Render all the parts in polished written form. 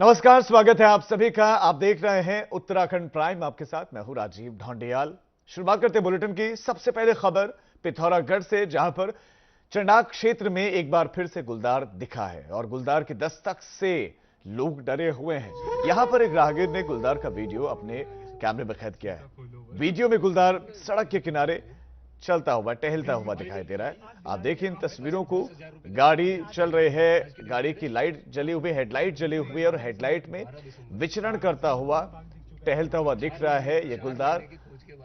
नमस्कार, स्वागत है आप सभी का। आप देख रहे हैं उत्तराखंड प्राइम। आपके साथ मैं हूं राजीव ढोंडियाल। शुरुआत करते हैं बुलेटिन की। सबसे पहले खबर पिथौरागढ़ से, जहां पर चनाक क्षेत्र में एक बार फिर से गुलदार दिखा है और गुलदार की दस्तक से लोग डरे हुए हैं। यहां पर एक राहगीर ने गुलदार का वीडियो अपने कैमरे में कैद किया है। वीडियो में गुलदार सड़क के किनारे चलता हुआ, टहलता हुआ दिखाई दे रहा है। आप देखिए इन तस्वीरों को। गाड़ी चल रही है, गाड़ी की लाइट जली हुई, हेडलाइट जली हुई है और हेडलाइट में विचरण करता हुआ, टहलता हुआ दिख रहा है ये गुलदार।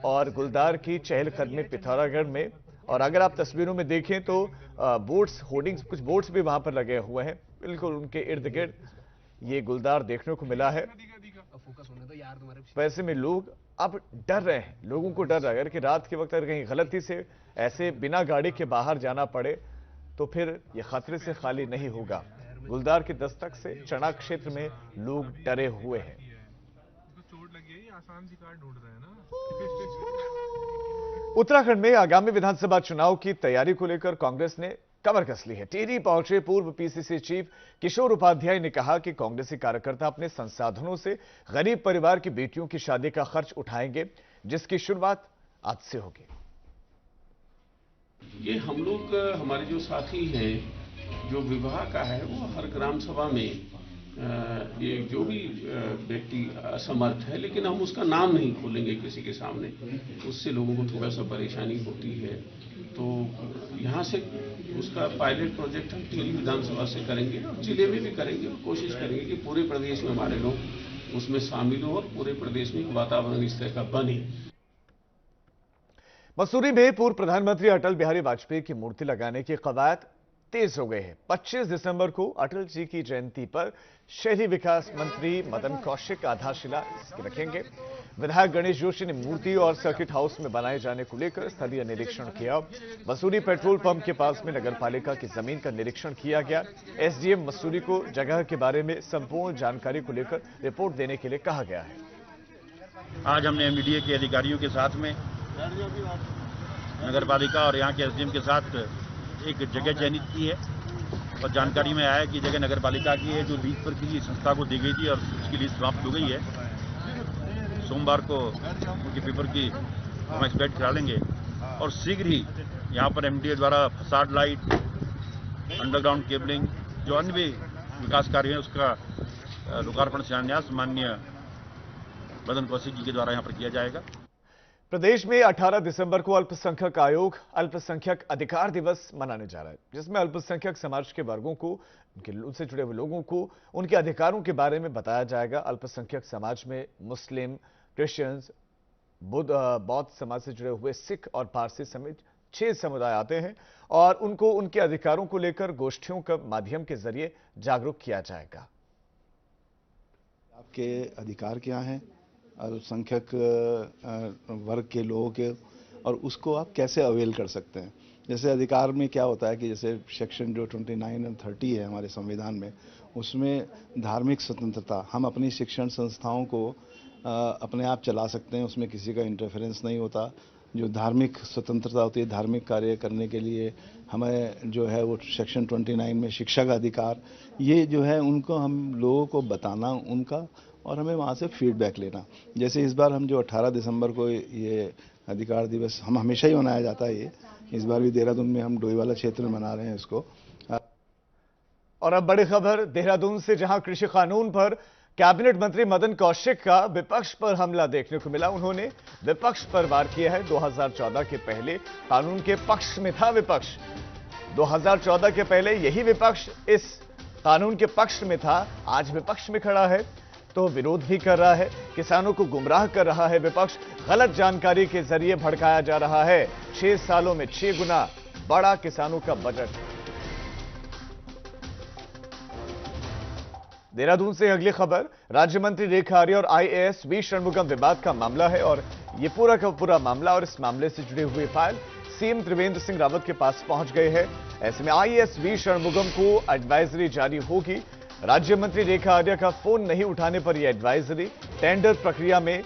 और गुलदार की चहलकदमी पिथौरागढ़ में। और अगर आप तस्वीरों में देखें तो बोट्स, होर्डिंग्स, कुछ बोट्स भी वहां पर लगे हुए हैं। बिल्कुल उनके इर्द गिर्द ये गुलदार देखने को मिला है। वैसे में लोग अब डर रहे हैं, लोगों को डर रहा है कि रात के वक्त अगर कहीं गलती से ऐसे बिना गाड़ी के बाहर जाना पड़े तो फिर ये खतरे से खाली नहीं होगा। गुलदार की दस्तक से चनाक क्षेत्र में लोग डरे हुए हैं। चोट लगी है, आसान सी कार ढूंढ रहे हैं ना। उत्तराखंड में आगामी विधानसभा चुनाव की तैयारी को लेकर कांग्रेस ने कमर कस ली है। टिहरी पहुंचे पूर्व पीसीसी चीफ किशोर उपाध्याय ने कहा कि कांग्रेसी कार्यकर्ता अपने संसाधनों से गरीब परिवार की बेटियों की शादी का खर्च उठाएंगे, जिसकी शुरुआत आज से होगी। ये हम लोग, हमारे जो साथी हैं, जो विवाह का है, वो हर ग्राम सभा में ये जो भी व्यक्ति असमर्थ है, लेकिन हम उसका नाम नहीं खोलेंगे किसी के सामने, उससे लोगों को थोड़ा सा परेशानी होती है। तो यहाँ से उसका पायलट प्रोजेक्ट हम टिहरी विधानसभा से करेंगे और जिले में भी करेंगे और कोशिश करेंगे कि पूरे प्रदेश में हमारे लोग उसमें शामिल हो और पूरे प्रदेश में वातावरण इस तरह का बने। मसूरी में पूर्व प्रधानमंत्री अटल बिहारी वाजपेयी की मूर्ति लगाने की कवायद तेज हो गई है। 25 दिसंबर को अटल जी की जयंती पर शहरी विकास मंत्री मदन कौशिक आधारशिला रखेंगे। विधायक गणेश जोशी ने मूर्ति और सर्किट हाउस में बनाए जाने को लेकर स्थलीय निरीक्षण किया। मसूरी पेट्रोल पंप के पास में नगरपालिका की जमीन का निरीक्षण किया गया। एसडीएम मसूरी को जगह के बारे में संपूर्ण जानकारी को लेकर रिपोर्ट देने के लिए कहा गया है। आज हमने एमडीए के अधिकारियों के साथ में नगरपालिका और यहाँ के एसडीएम के साथ एक जगह चयनित की है और जानकारी में आया कि जगह नगरपालिका की है, जो लीज पर किसी संस्था को दी गई थी और उसकी लीज समाप्त हो गई है। सोमवार को उनके पेपर की हम एक्सपेक्ट करा लेंगे और शीघ्र ही यहाँ पर एमडीए द्वारा फसाड लाइट, अंडरग्राउंड केबलिंग, जो अन्य भी विकास कार्य है, उसका लोकार्पण शिलान्यास माननीय मदन कौशिक जी के द्वारा यहाँ पर किया जाएगा। प्रदेश में 18 दिसंबर को अल्पसंख्यक आयोग अल्पसंख्यक अधिकार दिवस मनाने जा रहा है, जिसमें अल्पसंख्यक समाज के वर्गों को, उनसे जुड़े हुए लोगों को उनके अधिकारों के बारे में बताया जाएगा। अल्पसंख्यक समाज में मुस्लिम, क्रिश्चियंस, बौद्ध समाज से जुड़े हुए सिख और पारसी समेत 6 समुदाय आते हैं और उनको उनके अधिकारों को लेकर गोष्ठियों के माध्यम के जरिए जागरूक किया जाएगा। आपके अधिकार क्या हैं अल्पसंख्यक वर्ग के लोगों के, और उसको आप कैसे अवेल कर सकते हैं। जैसे अधिकार में क्या होता है कि जैसे सेक्शन जो 29 और 30 है हमारे संविधान में, उसमें धार्मिक स्वतंत्रता, हम अपनी शिक्षण संस्थाओं को अपने आप चला सकते हैं, उसमें किसी का इंटरफेरेंस नहीं होता। जो धार्मिक स्वतंत्रता होती है, धार्मिक कार्य करने के लिए हमें जो है वो सेक्शन 29 में शिक्षा का अधिकार, ये जो है उनको हम लोगों को बताना उनका, और हमें वहाँ से फीडबैक लेना। जैसे इस बार हम जो 18 दिसंबर को ये अधिकार दिवस हम हमेशा ही मनाया जाता है, ये इस बार भी देहरादून में हम डोईवाला क्षेत्र में मना रहे हैं इसको। और अब बड़ी खबर देहरादून से, जहां कृषि कानून पर कैबिनेट मंत्री मदन कौशिक का विपक्ष पर हमला देखने को मिला। उन्होंने विपक्ष पर वार किया है। 2014 के पहले कानून के पक्ष में था विपक्ष। 2014 के पहले यही विपक्ष इस कानून के पक्ष में था, आज विपक्ष में खड़ा है तो विरोध भी कर रहा है। किसानों को गुमराह कर रहा है विपक्ष, गलत जानकारी के जरिए भड़काया जा रहा है। 6 सालों में 6 गुना बड़ा किसानों का बजट। देहरादून से अगली खबर, राज्य मंत्री रेखा आर्य और आईएएस वी षणमुगम विवाद का मामला है और यह पूरा का पूरा मामला और इस मामले से जुड़ी हुई फाइल सीएम त्रिवेंद्र सिंह रावत के पास पहुंच गए हैं। ऐसे में आईएएस वी षणमुगम को एडवाइजरी जारी होगी। राज्य मंत्री रेखा आर्य का फोन नहीं उठाने पर यह एडवाइजरी, टेंडर प्रक्रिया में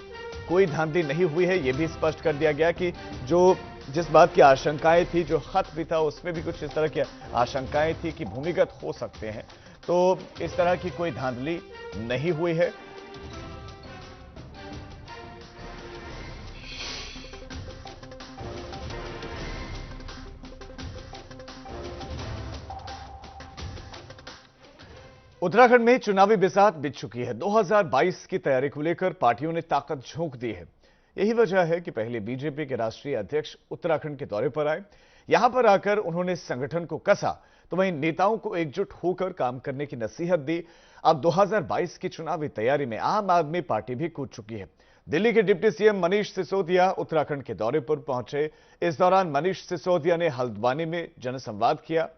कोई धांधली नहीं हुई है, यह भी स्पष्ट कर दिया गया कि जिस बात की आशंकाएं थी, जो खत भी था उसमें भी कुछ इस तरह की आशंकाएं थी कि भूमिगत हो सकते हैं। तो इस तरह की कोई धांधली नहीं हुई है। उत्तराखंड में चुनावी बिसात बिछ चुकी है। 2022 की तैयारी को लेकर पार्टियों ने ताकत झोंक दी है। यही वजह है कि पहले बीजेपी के राष्ट्रीय अध्यक्ष उत्तराखंड के दौरे पर आए। यहां पर आकर उन्होंने संगठन को कसा, तो वहीं नेताओं को एकजुट होकर काम करने की नसीहत दी। अब 2022 की चुनावी तैयारी में आम आदमी पार्टी भी कूद चुकी है। दिल्ली के डिप्टी सीएम मनीष सिसोदिया उत्तराखंड के दौरे पर पहुंचे। इस दौरान मनीष सिसोदिया ने हल्द्वानी में जनसंवाद किया,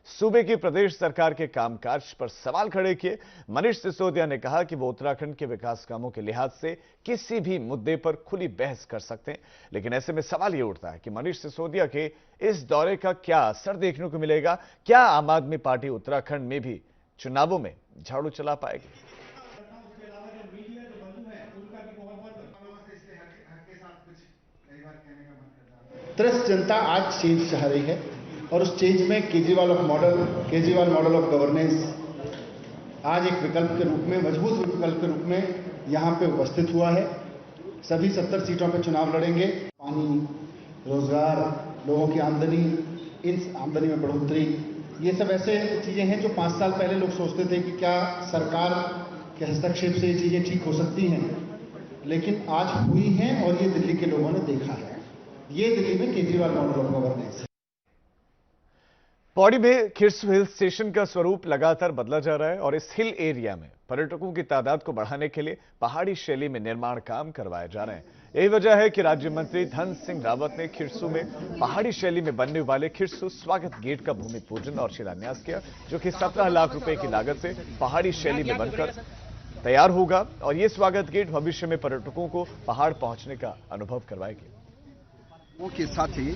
सूबे की प्रदेश सरकार के कामकाज पर सवाल खड़े किए। मनीष सिसोदिया ने कहा कि वो उत्तराखंड के विकास कामों के लिहाज से किसी भी मुद्दे पर खुली बहस कर सकते हैं, लेकिन ऐसे में सवाल ये उठता है कि मनीष सिसोदिया के इस दौरे का क्या असर देखने को मिलेगा। क्या आम आदमी पार्टी उत्तराखंड में भी चुनावों में झाड़ू चला पाएगी? त्रस्त जनता आज चेंज चाह रही है और उस चेंज में केजरीवाल मॉडल ऑफ गवर्नेंस आज एक विकल्प के रूप में, मजबूत विकल्प के रूप में यहां पे उपस्थित हुआ है। सभी 70 सीटों पे चुनाव लड़ेंगे। पानी, रोजगार, लोगों की आमदनी, इन आमदनी में बढ़ोतरी, ये सब ऐसे चीजें हैं जो 5 साल पहले लोग सोचते थे कि क्या सरकार के हस्तक्षेप से ये चीजें ठीक हो सकती हैं, लेकिन आज हुई हैं और ये दिल्ली के लोगों ने देखा है। ये दिल्ली में केजरीवाल मॉडल ऑफ गवर्नेंस है। पौड़ी में खिरसू हिल स्टेशन का स्वरूप लगातार बदला जा रहा है और इस हिल एरिया में पर्यटकों की तादाद को बढ़ाने के लिए पहाड़ी शैली में निर्माण काम करवाए जा रहे हैं। यही वजह है कि राज्य मंत्री धन सिंह रावत ने खिरसू में पहाड़ी शैली में बनने वाले खिरसू स्वागत गेट का भूमि पूजन और शिलान्यास किया, जो कि 17 लाख रुपए की लागत से पहाड़ी शैली में बनकर तैयार होगा और ये स्वागत गेट भविष्य में पर्यटकों को पहाड़ पहुंचने का अनुभव करवाएगी। के साथ ही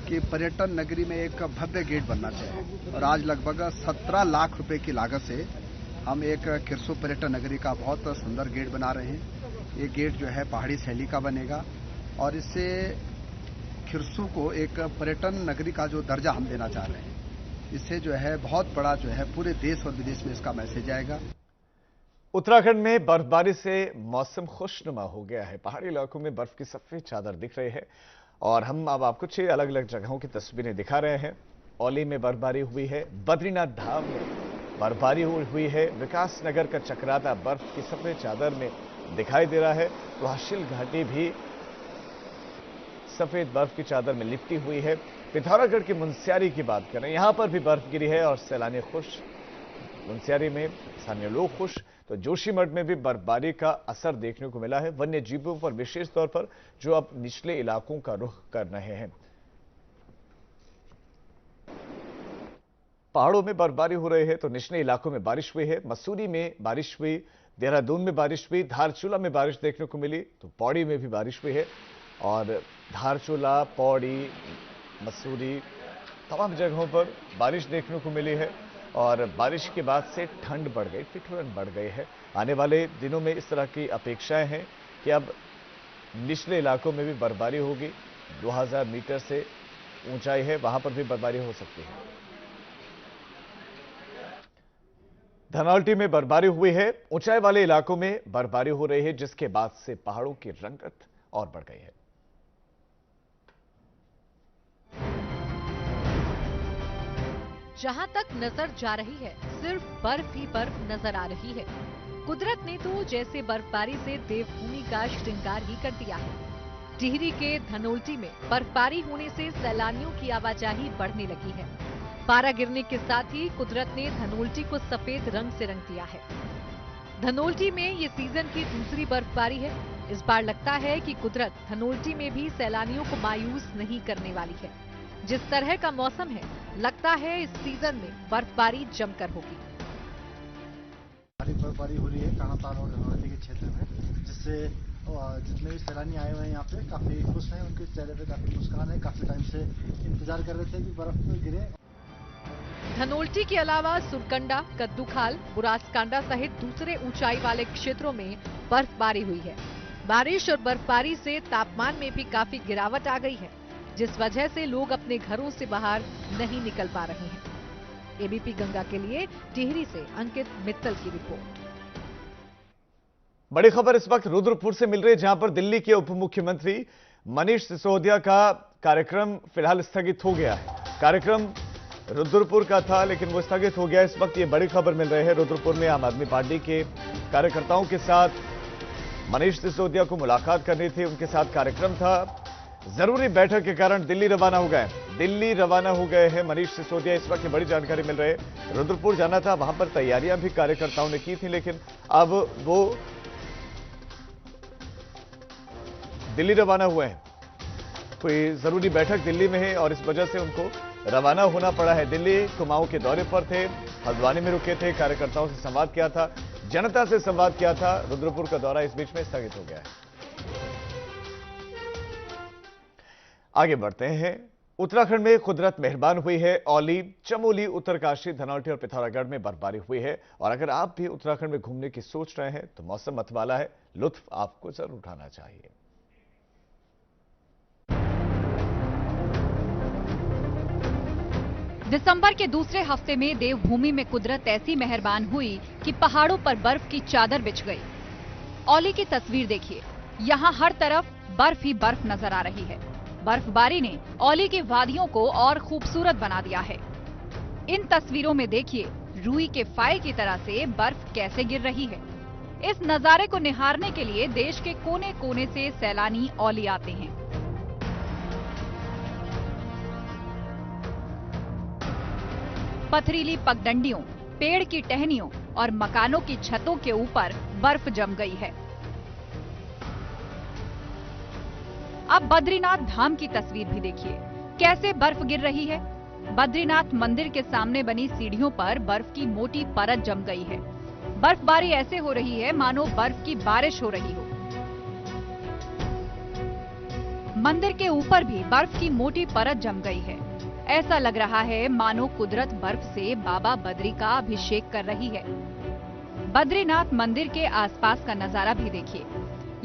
कि पर्यटन नगरी में एक भव्य गेट बनना चाहिए और आज लगभग 17 लाख रुपए की लागत से हम एक खिरसू पर्यटन नगरी का बहुत सुंदर गेट बना रहे हैं। ये गेट जो है पहाड़ी शैली का बनेगा और इससे खिरसू को एक पर्यटन नगरी का जो दर्जा हम देना चाह रहे हैं, इससे जो है बहुत बड़ा जो है पूरे देश और विदेश में इसका मैसेज आएगा। उत्तराखंड में बर्फबारी से मौसम खुशनुमा हो गया है। पहाड़ी इलाकों में बर्फ की सफेद चादर दिख रही है और हम अब आपको 6 अलग अलग जगहों की तस्वीरें दिखा रहे हैं। औली में बर्फबारी हुई है, बद्रीनाथ धाम में बर्फबारी हुई है, विकास नगर का चक्राता बर्फ की सफेद चादर में दिखाई दे रहा है। तो हाशिल घाटी भी सफेद बर्फ की चादर में लिपटी हुई है। पिथौरागढ़ की मुनस्यारी की बात करें, यहां पर भी बर्फ गिरी है और सैलानी खुश। मुनस्यारी में स्थानीय लोग खुश। तो जोशीमठ में भी बर्फबारी का असर देखने को मिला है, वन्य जीवों पर विशेष तौर पर, जो अब निचले इलाकों का रुख कर रहे हैं। पहाड़ों में बर्फबारी हो रही है तो निचले इलाकों में बारिश हुई है। मसूरी में बारिश हुई, देहरादून में बारिश हुई, धारचूला में बारिश देखने को मिली, तो पौड़ी में भी बारिश हुई है और धारचूला, पौड़ी, मसूरी तमाम जगहों पर बारिश देखने को मिली है और बारिश के बाद से ठंड बढ़ गई, ठिठुरन बढ़ गई है। आने वाले दिनों में इस तरह की अपेक्षाएं हैं कि अब निचले इलाकों में भी बर्फबारी होगी। 2000 मीटर से ऊंचाई है, वहां पर भी बर्फबारी हो सकती है। धनौल्टी में बर्फबारी हुई है, ऊंचाई वाले इलाकों में बर्फबारी हो रही है, जिसके बाद से पहाड़ों की रंगत और बढ़ गई है। जहां तक नजर जा रही है, सिर्फ बर्फ ही बर्फ नजर आ रही है। कुदरत ने तो जैसे बर्फबारी से देवभूमि का श्रृंगार ही कर दिया है। टिहरी के धनौल्टी में बर्फबारी होने से सैलानियों की आवाजाही बढ़ने लगी है। पारा गिरने के साथ ही कुदरत ने धनौल्टी को सफेद रंग से रंग दिया है। धनौल्टी में ये सीजन की दूसरी बर्फबारी है। इस बार लगता है कि कुदरत धनौल्टी में भी सैलानियों को मायूस नहीं करने वाली है। जिस तरह का मौसम है, लगता है इस सीजन में बर्फबारी जमकर होगी। बर्फबारी हो रही है कानाताल और धनौल्टी के क्षेत्र में, जिससे जितने भी सैलानी आए हुए हैं यहाँ पे काफी खुश हैं। उनके चेहरे पे काफी मुस्कान है। काफी टाइम से इंतजार कर रहे थे कि बर्फ गिरे। धनौल्टी के अलावा सुरकंडा, कद्दूखाल, बुरासकांडा सहित दूसरे ऊंचाई वाले क्षेत्रों में बर्फबारी हुई है। बारिश और बर्फबारी से तापमान में भी काफी गिरावट आ गई है, जिस वजह से लोग अपने घरों से बाहर नहीं निकल पा रहे हैं। एबीपी गंगा के लिए टिहरी से अंकित मित्तल की रिपोर्ट। बड़ी खबर इस वक्त रुद्रपुर से मिल रही है, जहां पर दिल्ली के उप मुख्यमंत्री मनीष सिसोदिया का कार्यक्रम फिलहाल स्थगित हो गया है। कार्यक्रम रुद्रपुर का था लेकिन वो स्थगित हो गया। इस वक्त ये बड़ी खबर मिल रही है, रुद्रपुर में आम आदमी पार्टी के कार्यकर्ताओं के साथ मनीष सिसोदिया को मुलाकात करनी थी, उनके साथ कार्यक्रम था। जरूरी बैठक के कारण दिल्ली रवाना हो गए हैं मनीष सिसोदिया। इस वक्त बड़ी जानकारी मिल रही है, रुद्रपुर जाना था, वहां पर तैयारियां भी कार्यकर्ताओं ने की थी, लेकिन अब वो दिल्ली रवाना हुए हैं। कोई जरूरी बैठक दिल्ली में है और इस वजह से उनको रवाना होना पड़ा है। दिल्ली कुमाऊं के दौरे पर थे, हल्द्वानी में रुके थे, कार्यकर्ताओं से संवाद किया था, जनता से संवाद किया था। रुद्रपुर का दौरा इस बीच में स्थगित हो गया है। आगे बढ़ते हैं। उत्तराखंड में कुदरत मेहरबान हुई है। औली, चमोली, उत्तरकाशी, धनौल्टी और पिथौरागढ़ में बर्फबारी हुई है। और अगर आप भी उत्तराखंड में घूमने की सोच रहे हैं तो मौसम मतवाला है, लुत्फ आपको जरूर उठाना चाहिए। दिसंबर के दूसरे हफ्ते में देवभूमि में कुदरत ऐसी मेहरबान हुई कि पहाड़ों पर बर्फ की चादर बिछ गई। औली की तस्वीर देखिए, यहाँ हर तरफ बर्फ ही बर्फ नजर आ रही है। बर्फबारी ने औली की वादियों को और खूबसूरत बना दिया है। इन तस्वीरों में देखिए रुई के फाये की तरह से बर्फ कैसे गिर रही है। इस नजारे को निहारने के लिए देश के कोने कोने से सैलानी औली आते हैं। पथरीली पगडंडियों, पेड़ की टहनियों और मकानों की छतों के ऊपर बर्फ जम गई है। अब बद्रीनाथ धाम की तस्वीर भी देखिए, कैसे बर्फ गिर रही है। बद्रीनाथ मंदिर के सामने बनी सीढ़ियों पर बर्फ की मोटी परत जम गई है। बर्फबारी ऐसे हो रही है मानो बर्फ की बारिश हो रही हो। मंदिर के ऊपर भी बर्फ की मोटी परत जम गई है। ऐसा लग रहा है मानो कुदरत बर्फ से बाबा बद्री का अभिषेक कर रही है। बद्रीनाथ मंदिर के आसपास का नजारा भी देखिए,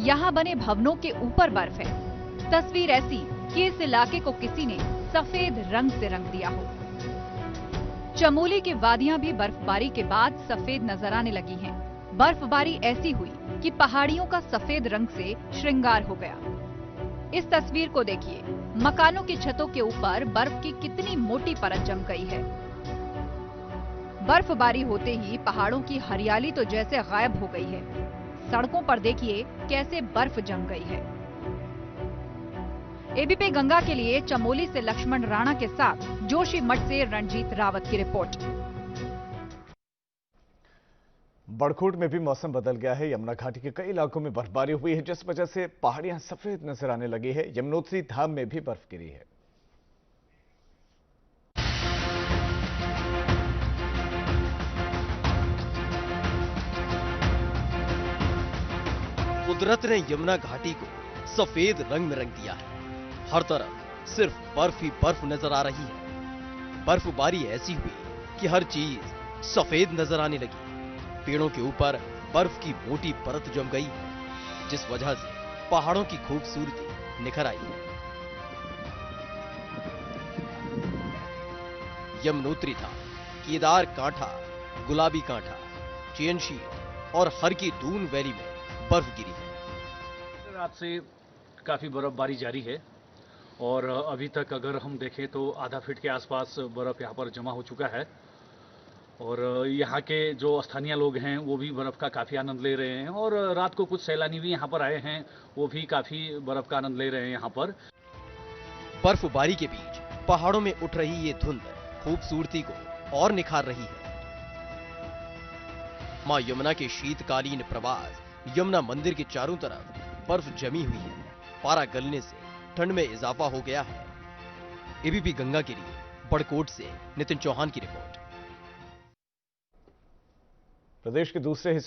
यहाँ बने भवनों के ऊपर बर्फ है। तस्वीर ऐसी कि इस इलाके को किसी ने सफेद रंग से रंग दिया हो। चमोली की वादियां भी बर्फबारी के बाद सफेद नजर आने लगी हैं। बर्फबारी ऐसी हुई कि पहाड़ियों का सफेद रंग से श्रृंगार हो गया। इस तस्वीर को देखिए, मकानों की छतों के ऊपर बर्फ की कितनी मोटी परत जम गई है। बर्फबारी होते ही पहाड़ों की हरियाली तो जैसे गायब हो गई है। सड़कों पर देखिए कैसे बर्फ जम गई है। एबीपी गंगा के लिए चमोली से लक्ष्मण राणा के साथ जोशीमठ से रणजीत रावत की रिपोर्ट। बड़कोट में भी मौसम बदल गया है। यमुना घाटी के कई इलाकों में बर्फबारी हुई है, जिस वजह से पहाड़ियां सफेद नजर आने लगी है। यमुनोत्री धाम में भी बर्फ गिरी है। कुदरत ने यमुना घाटी को सफेद रंग में रंग दिया है। हर तरफ सिर्फ बर्फ ही बर्फ नजर आ रही है। बर्फबारी ऐसी हुई कि हर चीज सफेद नजर आने लगी। पेड़ों के ऊपर बर्फ की मोटी परत जम गई, जिस वजह से पहाड़ों की खूबसूरती निखर आई है। यमुनोत्री धाम, केदार कांठा, गुलाबी कांठा, चेनशी और हर की दून वैली में बर्फ गिरी है। रात से काफी बर्फबारी जारी है और अभी तक अगर हम देखें तो आधा फीट के आसपास बर्फ यहाँ पर जमा हो चुका है। और यहाँ के जो स्थानीय लोग हैं वो भी बर्फ का काफ़ी आनंद ले रहे हैं। और रात को कुछ सैलानी भी यहाँ पर आए हैं, वो भी काफ़ी बर्फ का आनंद ले रहे हैं यहाँ पर। बर्फबारी के बीच पहाड़ों में उठ रही ये धुंध खूबसूरती को और निखार रही है। मां यमुना के शीतकालीन प्रवास यमुना मंदिर के चारों तरफ बर्फ जमी हुई है। पारा गलने से ठंड में इजाफा हो गया है। एबीपी गंगा के लिए बड़कोट से नितिन चौहान की रिपोर्ट। प्रदेश के दूसरे